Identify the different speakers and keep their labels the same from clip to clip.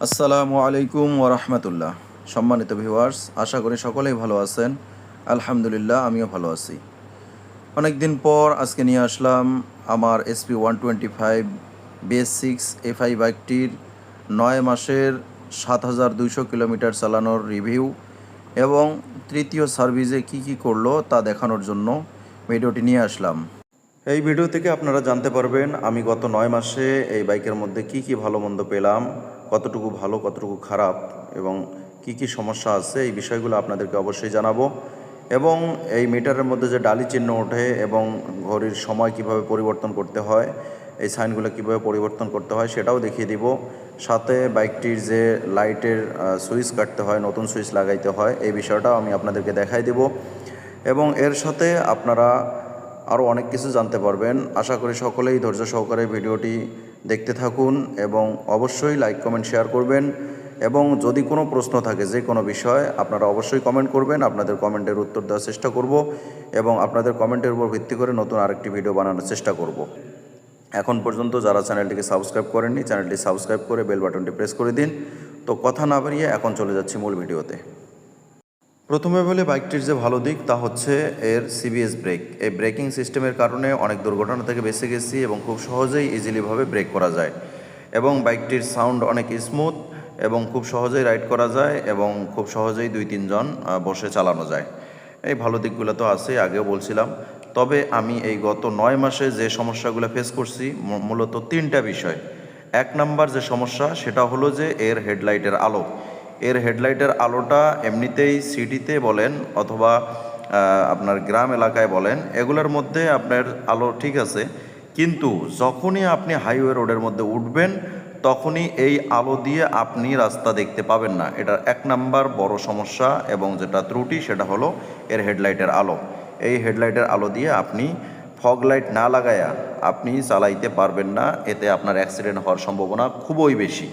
Speaker 1: আসসালামু আলাইকুম ওরহমতুল্লাহ। সম্মানিত ভিউয়ার্স, আশা করি সকলেই ভালো আছেন। আলহামদুলিল্লাহ, আমিও ভালো আছি। অনেক দিন পর আজকে নিয়ে আসলাম আমার SP125 BS6 FI বাইকটির 9 মাসের 7,200 কিলোমিটার চালানোর রিভিউ এবং তৃতীয় সার্ভিসে কি করলো তা দেখানোর জন্য ভিডিওটি নিয়ে আসলাম। এই ভিডিও থেকে আপনারা জানতে পারবেন আমি গত 9 মাসে এই বাইকের মধ্যে কি ভালো মন্দ পেলাম, কতটুকু ভালো কতটুকু খারাপ এবং কি সমস্যা আছে, এই বিষয়গুলো আপনাদেরকে অবশ্যই জানাবো। এবং এই মিটারের মধ্যে যে ডালি চিহ্ন ওঠে এবং ঘড়ির সময় কিভাবে পরিবর্তন করতে হয়, এই সাইনগুলো কিভাবে পরিবর্তন করতে হয় সেটাও দেখিয়ে দিব। সাথে বাইকটির যে লাইটের সুইচ কাটতে হয়, নতুন সুইচ লাগাইতে হয়, এই বিষয়টাও আমি আপনাদেরকে দেখাই দেব। এবং এর সাথে আপনারা আরও অনেক কিছু জানতে পারবেন। আশা করি সকলেই ধৈর্য সহকারে ভিডিওটি দেখতে থাকুন এবং অবশ্যই লাইক কমেন্ট শেয়ার করবেন। এবং যদি কোনো প্রশ্ন থাকে যে কোনো বিষয়, আপনারা অবশ্যই কমেন্ট করবেন। আপনাদের কমেন্টের উত্তর দেওয়ার চেষ্টা করব এবং আপনাদের কমেন্টের উপর ভিত্তি করে নতুন আরেকটি ভিডিও বানানোর চেষ্টা করব। এখন পর্যন্ত যারা চ্যানেলটিকে সাবস্ক্রাইব করেননি, চ্যানেলটি সাবস্ক্রাইব করে বেল বাটনটি প্রেস করে দিন। তো কথা না বাড়িয়ে এখন চলে যাচ্ছি মূল ভিডিওতে। প্রথমে বলে বাইকটির যে ভালো দিক তা হচ্ছে এর সিবিএস ব্রেক। এই ব্রেকিং সিস্টেমের কারণে অনেক দুর্ঘটনা থেকে বেঁচে গেছি এবং খুব সহজেই ইজিলিভাবে ব্রেক করা যায়। এবং বাইকটির সাউন্ড অনেক স্মুথ এবং খুব সহজেই রাইড করা যায় এবং খুব সহজেই 2-3 জন বসে চালানো যায়। এই ভালো দিকগুলো তো আছে, আগেও বলছিলাম। তবে আমি এই গত 9 মাসে যে সমস্যাগুলো ফেস করছি মূলত 3টা বিষয়। 1 নাম্বার যে সমস্যা সেটা হলো যে এর হেডলাইটের আলো। এর হেডলাইটের আলোটা এমনিতেই সিটিতে বলেন অথবা আপনার গ্রাম এলাকায় বলেন, এগুলোর মধ্যে আপনার আলো ঠিক আছে, কিন্তু যখনই আপনি হাইওয়ে রোডের মধ্যে উঠবেন তখনই এই আলো দিয়ে আপনি রাস্তা দেখতে পাবেন না। এটার 1 নাম্বার বড় সমস্যা এবং যেটা ত্রুটি সেটা হলো এর হেডলাইটের আলো। এই হেডলাইটের আলো দিয়ে আপনি ফগ লাইট না লাগায়া আপনি চালাইতে পারবেন না, এতে আপনার অ্যাক্সিডেন্ট হওয়ার সম্ভাবনা খুবই বেশি।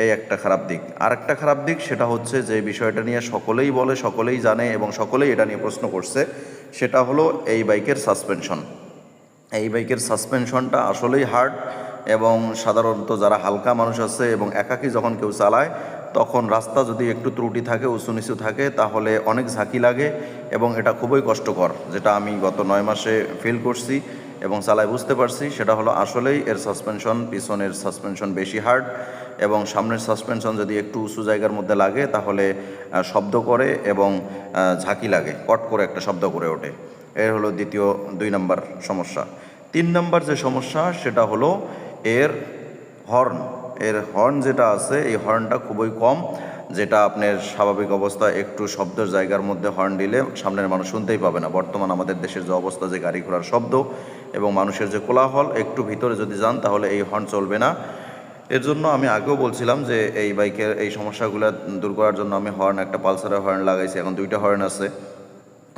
Speaker 1: এই একটা খারাপ দিক। আরেকটা খারাপ দিক সেটা হচ্ছে যে বিষয়টা নিয়ে সকলেই বলে, সকলেই জানে এবং সকলেই এটা নিয়ে প্রশ্ন করছে, সেটা হলো এই বাইকের সাসপেনশন। এই বাইকের সাসপেনশনটা আসলেই হার্ড এবং সাধারণত যারা হালকা মানুষ আছে এবং একাকী যখন কেউ চালায় তখন রাস্তা যদি একটু ত্রুটি থাকে, উঁচু নিচু থাকে, তাহলে অনেক ঝাঁকি লাগে এবং এটা খুবই কষ্টকর। যেটা আমি গত 9 মাসে ফিল করছি এবং চালায় বুঝতে পারছি, সেটা হলো আসলেই এর সাসপেনশন, পিছনের সাসপেনশন বেশি হার্ড এবং সামনের সাসপেনশন যদি একটু উঁচু জায়গার মধ্যে লাগে তাহলে শব্দ করে এবং ঝাঁকি লাগে, কট করে একটা শব্দ করে ওঠে। এর হলো দ্বিতীয় 2 নম্বর সমস্যা। 3 নম্বর যে সমস্যা সেটা হলো এর হর্ন। এর হর্ন যেটা আছে, এই হর্নটা খুবই কম, যেটা আপনার স্বাভাবিক অবস্থায় একটু শব্দের জায়গার মধ্যে হর্ন দিলে সামনের মানুষ শুনতেই পাবে না। বর্তমান আমাদের দেশের যে অবস্থা, যে গাড়ি ঘোড়ার শব্দ এবং মানুষের যে কোলাহল, একটু ভিতরে যদি যান তাহলে এই হর্ন চলবে না। এর জন্য আমি আগেও বলছিলাম যে এই বাইকের এই সমস্যাগুলো দূর করার জন্য আমি হর্ন, একটা পালসারের হর্ন লাগাইছি, এখন 2টা হর্ন আছে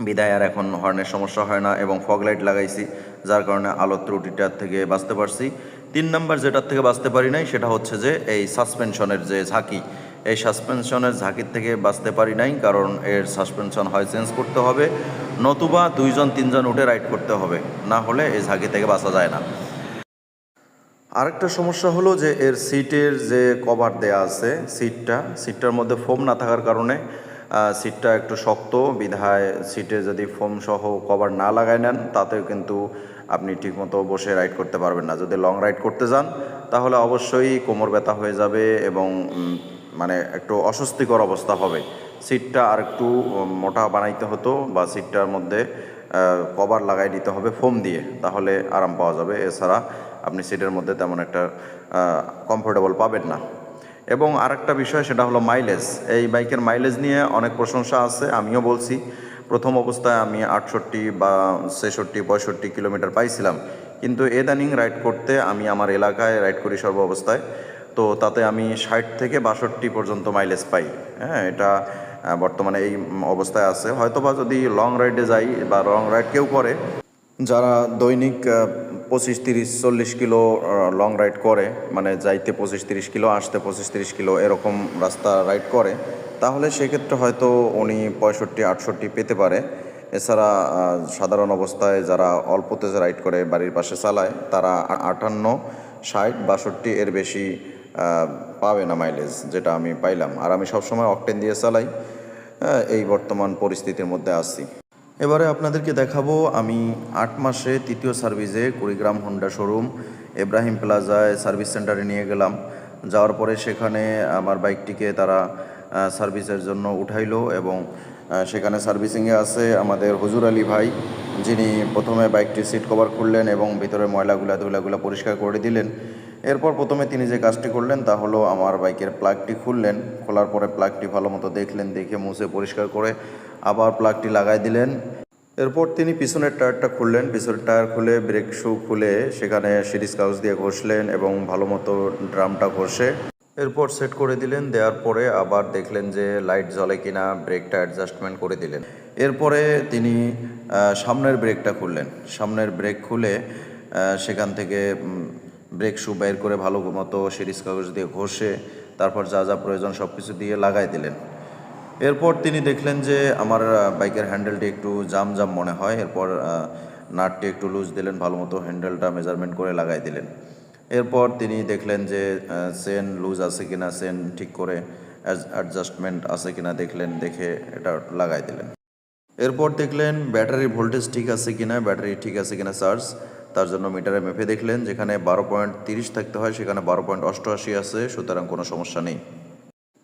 Speaker 1: বিদায় আর এখন হর্নের সমস্যা হয় না। এবং ফগ লাইট লাগাইছি, যার কারণে আলোর ত্রুটিটার থেকে বাঁচতে পারছি। 3 নম্বর যেটার থেকে বাঁচতে পারি নাই সেটা হচ্ছে যে এই সাসপেনশনের যে ঝাঁকি, এই সাসপেনশনের ঝাঁকির থেকে বাঁচতে পারি নাই, কারণ এর সাসপেনশন হয় চেঞ্জ করতে হবে, নতুবা 2-3 জন উঠে রাইড করতে হবে, না হলে এই ঝাঁকি থেকে বাঁচা যায় না। আরেকটা সমস্যা হলো যে এর সিটের যে কভার দেয়া আছে, সিটটার মধ্যে ফোম না থাকার কারণে সিটটা একটু শক্ত, বিধায় সিটে যদি ফোম সহ কভার না লাগাই নেন তাতে কিন্তু আপনি ঠিকমতো বসে রাইড করতে পারবেন না। যদি লং রাইড করতে যান তাহলে অবশ্যই কোমর ব্যথা হয়ে যাবে এবং মানে একটু অস্বস্তিকর অবস্থা হবে। সিটটা আর একটু মোটা বানাইতে হতো বা সিটটার মধ্যে কভার লাগাই দিতে হবে ফোম দিয়ে, তাহলে আরাম পাওয়া যাবে। এছাড়া আপনি সিটের মধ্যে তেমন একটা কমফোর্টেবল পাবেন না। এবং আরেকটা বিষয় সেটা হলো মাইলেজ। এই বাইকের মাইলেজ নিয়ে অনেক প্রশংসা আছে, আমিও বলছি। প্রথম অবস্থায় আমি 68 বা 66-65 কিলোমিটার পাইছিলাম, কিন্তু ইদানিং রাইড করতে আমি আমার এলাকায় রাইড করি সর্ব অবস্থায়, তো তাতে আমি 60 থেকে 62 পর্যন্ত মাইলেজ পাই। হ্যাঁ, এটা বর্তমানে এই অবস্থায় আছে। হয়তোবা যদি লং রাইডে যাই বা লং রাইড কেউ করে, যারা দৈনিক 25-30-40 কিলো লং রাইড করে, মানে যাইতে 25-30 কিলো, আসতে 25-30 কিলো এরকম রাস্তা রাইড করে, তাহলে সেক্ষেত্রে হয়তো উনি 65-68 পেতে পারে। এছাড়া সাধারণ অবস্থায় যারা অল্পতে রাইড করে, বাড়ির পাশে চালায়, তারা 58, 60, 62 এর বেশি পাবে না মাইলেজ, যেটা আমি পাইলাম। আর আমি সবসময় অকটেন দিয়ে চালাই, এই বর্তমান পরিস্থিতির মধ্যে আছি। এবারে আপনাদেরকে দেখাবো আমি 8 মাসে 3য় সার্ভিসে কুড়িগ্রাম হোন্ডা শোরুম ইব্রাহিম প্লাজায় সার্ভিস সেন্টারে নিয়ে গেলাম। যাওয়ার পরে সেখানে আমার বাইকটিকে তারা সার্ভিসের জন্য উঠাইলো এবং সেখানে সার্ভিসিংয়ে আছে আমাদের হুজুর আলী ভাই, যিনি প্রথমে বাইকটির সিট কভার খুললেন এবং ভিতরে ধুলাগুলা পরিষ্কার করে দিলেন। এরপর প্রথমে তিনি যে কাজটি করলেন তা হলো আমার বাইকের প্লাগটি খুললেন। খোলার পরে প্লাগটি ভালো মতো দেখলেন, দেখে মুছে পরিষ্কার করে আবার প্লাগটি লাগাই দিলেন। এরপর তিনি পিছনের টায়ারটা খুললেন, পিছনের টায়ার খুলে ব্রেক শু খুলে সেখানে সিরিজ কাগজ দিয়ে ঘষলেন এবং ভালো মতো ড্রামটা ঘষে এরপর সেট করে দিলেন। দেওয়ার পরে আবার দেখলেন যে লাইট জ্বলে কিনা, ব্রেকটা অ্যাডজাস্টমেন্ট করে দিলেন। এরপরে তিনি সামনের ব্রেকটা খুললেন। সামনের ব্রেক খুলে সেখান থেকে ব্রেক শু বের করে ভালো মতো সিরিজ কাগজ দিয়ে ঘষে তারপর যা যা প্রয়োজন সব কিছু দিয়ে লাগাই দিলেন। এরপর তিনি দেখলেন যে আমার বাইকের হ্যান্ডেলটি একটু জাম মনে হয়। এরপর নাটটি একটু লুজ দিলেন, ভালো মতো হ্যান্ডেলটা মেজারমেন্ট করে লাগাই দিলেন। এরপর তিনি দেখলেন যে চেন লুজ আছে কিনা, চেন ঠিক করে অ্যাডজাস্টমেন্ট আছে কিনা দেখলেন, দেখে এটা লাগাই দিলেন। এরপর দেখলেন ব্যাটারির ভোল্টেজ ঠিক আছে কিনা, ব্যাটারি ঠিক আছে কিনা চার্জ, তার জন্য মিটারে মেপে দেখলেন যেখানে 12.30 থাকতে হয় সেখানে 12.88 আছে, সুতরাং কোনো সমস্যা নেই।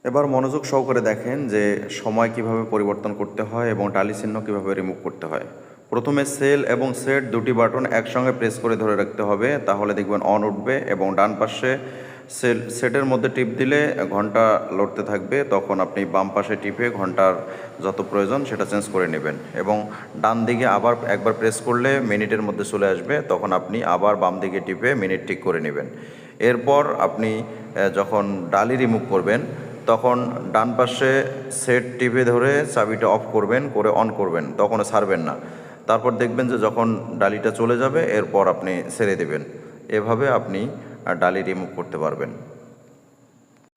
Speaker 1: এবার মনোযোগ সহকারে দেখেন যে সময় কিভাবে পরিবর্তন করতে হয় এবং টালি চিহ্ন কিভাবে রিমুভ করতে হয়। প্রথমে সেল এবং সেট দুটি বাটন একসঙ্গে প্রেস করে ধরে রাখতে হবে, তাহলে দেখবেন অন উঠবে এবং ডান পাশে সেটের মধ্যে টিপ দিলে ঘন্টা লড়তে থাকবে। তখন আপনি বাম পাশে টিপে ঘন্টার যত প্রয়োজন সেটা চেঞ্জ করে নেবেন এবং ডান দিকে আবার একবার প্রেস করলে মিনিটের মধ্যে চলে আসবে, তখন আপনি আবার বাম দিকে টিপে মিনিট ঠিক করে নেবেন। এরপর আপনি যখন ডালি রিমুভ করবেন তখন ডান পাশে সেট টিপে ধরে চাবিটা অফ করবেন, করে অন করবেন, তখনও ছাড়বেন না। তারপর দেখবেন যে যখন ডালিটা চলে যাবে এরপর আপনি ছেড়ে দেবেন। এভাবে আপনি ডালি রিমুভ করতে পারবেন।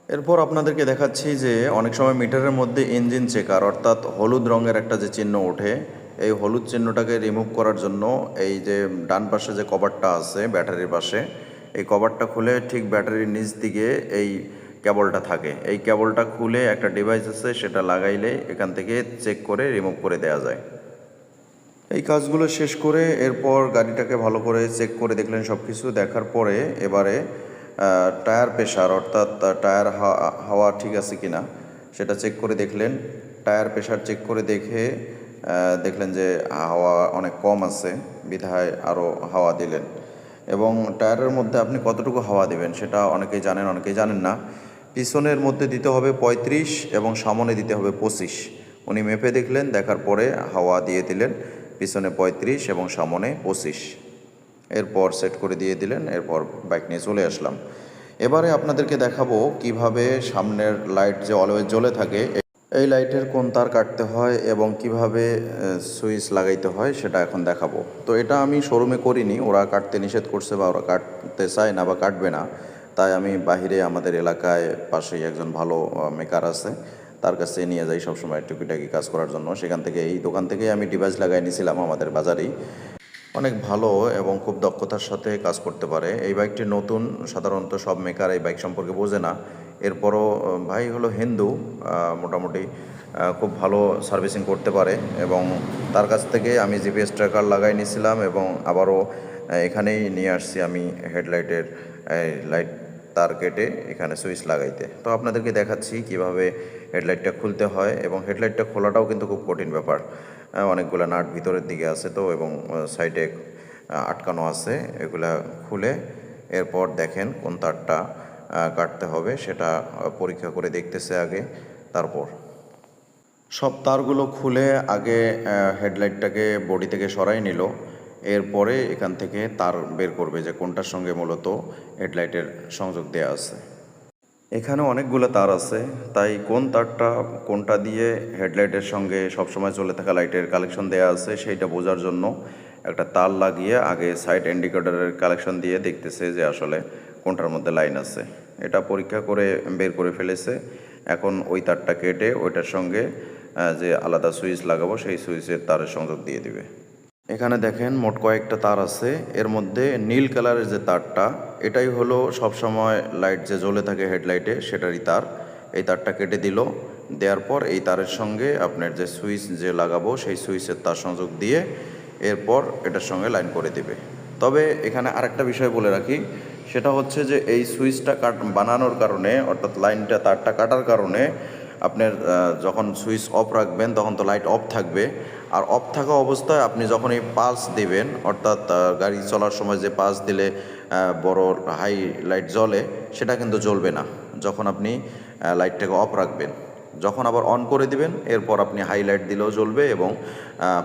Speaker 1: এরপর আপনাদেরকে দেখাচ্ছি যে অনেক সময় মিটারের মধ্যে ইঞ্জিন চেকার অর্থাৎ হলুদ রঙের একটা যে চিহ্ন ওঠে, এই হলুদ চিহ্নটাকে রিমুভ করার জন্য এই যে ডান পাশে যে কভারটা আছে ব্যাটারির পাশে, এই কভারটা খুলে ঠিক ব্যাটারির নিচ দিকে এই কেবলটা থাকে, এই কেবলটা খুলে একটা ডিভাইস আছে সেটা লাগাইলে এখান থেকে চেক করে রিমুভ করে দেওয়া যায়। এই কাজগুলো শেষ করে এরপর গাড়িটাকে ভালো করে চেক করে দেখলেন সব কিছু দেখার পরে এবারে টায়ার প্রেশার অর্থাৎ টায়ার হাওয়া ঠিক আছে কিনা সেটা চেক করে দেখলেন। টায়ার প্রেশার চেক করে দেখে দেখলেন যে হাওয়া অনেক কম আছে, বিধায় আরও হাওয়া দিলেন। এবং টায়ারের মধ্যে আপনি কতটুকু হাওয়া দেবেন সেটা অনেকেই জানেন, অনেকেই জানেন না। পিছনের মধ্যে দিতে হবে 35 এবং সামনে দিতে হবে 25। উনি মেপে দেখলেন, দেখার পরে হাওয়া দিয়ে দিলেন, পিছনে 35 এবং সামনে 25। এরপর সেট করে দিয়ে দিলেন, এরপর বাইক নিয়ে চলে আসলাম। এবারে আপনাদেরকে দেখাবো কিভাবে সামনের লাইট যে অলওয়েজ জ্বলে থাকে এই লাইটের কোন তার কাটতে হয় এবং কিভাবে সুইচ লাগাইতে হয় সেটা এখন দেখাবো। তো এটা আমি শোরুমে করিনি, ওরা কাটতে নিষেধ করছে বা ওরা কাটতে চায় না বা কাটবে না, তাই আমি বাহিরে আমাদের এলাকায় পাশেই একজন ভালো মেকার আছে, তার কাছে নিয়ে যাই সবসময় টুকিটাকি কাজ করার জন্য। সেখান থেকে এই দোকান থেকেই আমি ডিভাইস লাগাই নিয়েছিলাম আমাদের বাজারেই। অনেক ভালো এবং খুব দক্ষতার সাথে কাজ করতে পারে। এই বাইকটি নতুন, সাধারণত সব মেকার এই বাইক সম্পর্কে বোঝে না। এরপরও ভাই হলো হিন্দু, মোটামুটি খুব ভালো সার্ভিসিং করতে পারে এবং তার কাছ থেকে আমি জিপিএস ট্র্যাকার লাগাই নিয়েছিলাম এবং আবারও এখানেই নিয়ে আসছি আমি হেডলাইটের লাইট তার কেটে এখানে সুইচ লাগাইতে। তো আপনাদেরকে দেখাচ্ছি কিভাবে হেডলাইটটা খুলতে হয় এবং হেডলাইটটা খোলাটাও কিন্তু খুব কঠিন ব্যাপার। অনেকগুলো নাট ভিতরের দিকে আছে তো এবং সাইডে আটকানো আছে, এগুলা খুলে এরপর দেখেন কোন তারটা কাটতে হবে সেটা পরীক্ষা করে দেখতেছে আগে। তারপর সব তারগুলো খুলে আগে হেডলাইটটাকে বডি থেকে সরাই নিল, এরপরে এখান থেকে তার বের করবে যে কোনটার সঙ্গে মূলত হেডলাইটের সংযোগ দেওয়া আছে। এখানে অনেকগুলো তার আছে, তাই কোন তারটা কোনটা দিয়ে হেডলাইটের সঙ্গে সবসময় চলে থাকা লাইটের কালেকশন দেওয়া আছে সেইটা বোঝার জন্য একটা তার লাগিয়ে আগে সাইড ইন্ডিকেটরের কালেকশন দিয়ে দেখতেছে যে আসলে কোনটার মধ্যে লাইন আছে। এটা পরীক্ষা করে বের করে ফেলেছে। এখন ওই তারটা কেটে ওইটার সঙ্গে যে আলাদা সুইচ লাগাবো সেই সুইচের তারের সংযোগ দিয়ে দিবে। এখানে দেখেন মোট কয়েকটা তার আছে, এর মধ্যে নীল কালারের যে তারটা এটাই হলো সবসময় লাইট যে জ্বলে থাকে হেডলাইটে সেটারই তার। এই তারটা কেটে দিল, দেওয়ার পর এই তারের সঙ্গে আপনার যে সুইচ যে লাগাবো সেই সুইচের তার সংযোগ দিয়ে এরপর এটার সঙ্গে লাইন করে দেবে। তবে এখানে আরেকটা বিষয় বলে রাখি, সেটা হচ্ছে যে এই সুইচটা বানানোর কারণে অর্থাৎ লাইনটা তারটা কাটার কারণে আপনার যখন সুইচ অফ রাখবেন তখন তো লাইট অফ থাকবে, আর অফ থাকা অবস্থায় আপনি যখন এই পালস দিবেন অর্থাৎ গাড়ি চলার সময় যে পালস দিলে বড় হাই লাইট জ্বলে সেটা কিন্তু জ্বলবে না যখন আপনি লাইটটাকে অফ রাখবেন। যখন আবার অন করে দিবেন এরপর আপনি হাই লাইট দিলেও জ্বলবে এবং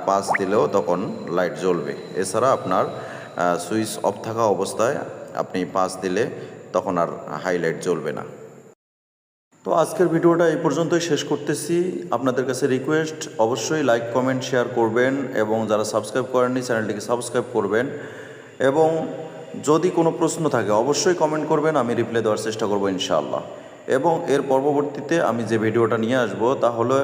Speaker 1: পালস দিলেও তখন লাইট জ্বলবে। এছাড়া আপনার সুইচ অফ থাকা অবস্থায় আপনি পালস দিলে তখন আর হাই লাইট জ্বলবে না। তো আজকের ভিডিওটা এই পর্যন্তই শেষ করতেছি। আপনাদের কাছে রিকোয়েস্ট, অবশ্যই লাইক কমেন্ট শেয়ার করবেন এবং যারা সাবস্ক্রাইব করেননি চ্যানেলটিকে সাবস্ক্রাইব করবেন এবং যদি কোনো প্রশ্ন থাকে অবশ্যই কমেন্ট করবেন, আমি রিপ্লাই দেওয়ার চেষ্টা করব ইনশাআল্লাহ। এবং এর পরবর্তীতে আমি যে ভিডিওটা নিয়ে আসব তা হলো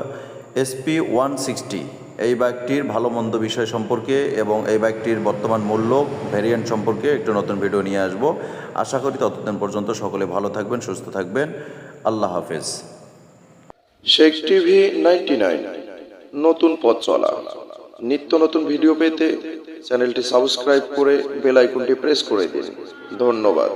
Speaker 1: SP160 এই বাইকটির ভালো মন্দ বিষয় সম্পর্কে এবং এই বাইকটির বর্তমান মূল্য ভ্যারিয়েন্ট সম্পর্কে একটু নতুন ভিডিও নিয়ে আসব। আশা করি ততদিন পর্যন্ত সকলে ভালো থাকবেন, সুস্থ থাকবেন। আল্লাহ হাফেজ।
Speaker 2: শেখ টিভি 99, নতুন পথ চলা। নিত্য নতুন ভিডিও পেতে চ্যানেলটি সাবস্ক্রাইব করে বেল আইকনটি প্রেস করে দিন। ধন্যবাদ।